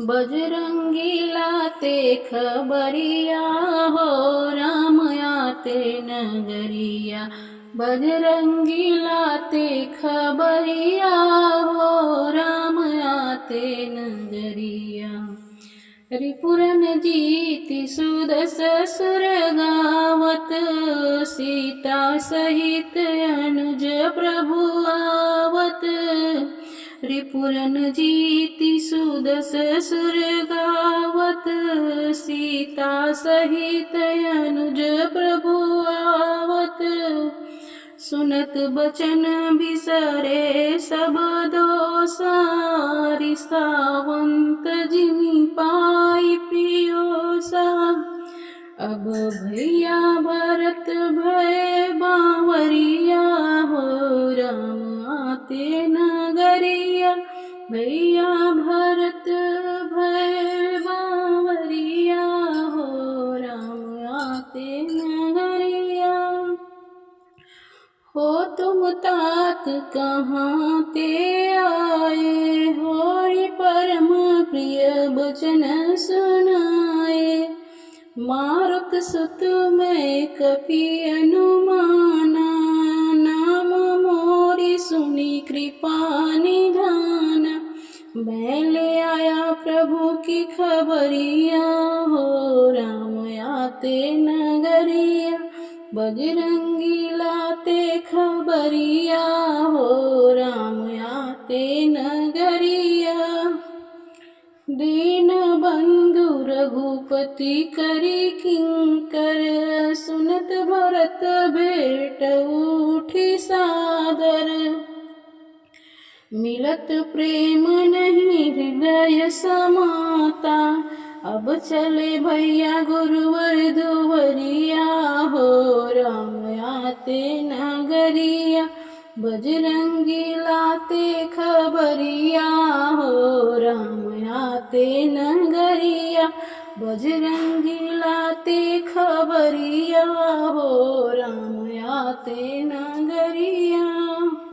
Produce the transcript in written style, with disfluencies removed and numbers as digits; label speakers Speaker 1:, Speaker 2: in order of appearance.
Speaker 1: बजरंगी लाते खबरिया हो, राम आते नगरिया। बजरंगी लाते खबरिया हो, राम आते नगरिया। रिपुरन जीति सुदस सुर गावत, सीता सहित अनुज प्रभु आवत। रिपुरन जीति सुदस सुर गावत, सीता सहित अनुज प्रभु आवत। सुनत बचन बिसरे सब दोषा, रिसावंत जिमि पाई पियोसा। अब भैया भरत भय बावरिया हो, राम आते नगरिया। भैया भरत भय बावरिया हो, राम आते नगरिया। हो तुम तात कहाँ ते आए, होई परम प्रिय बचन सुनाए। मारुत सुत मैं कपि अनुमाना, नाम मोरी सुनी कृपा निधाना। मैं ले आया प्रभु की खबरिया हो, राम आते नगरिया। बजरंगी लाते खबरिया हो, राम आते नगरिया। दीन बंधु रघुपति करी किंकर, सुनत भरत भेट उठी सादर। मिलत प्रेम नहीं हृदय समाता, अब चले भैया गुरुवर दुवरिया हो, राम आते नगरिया। बजरंगी लाते खबरिया हो, राम आते नगरिया। बजरंगी लाते खबरिया हो, राम आते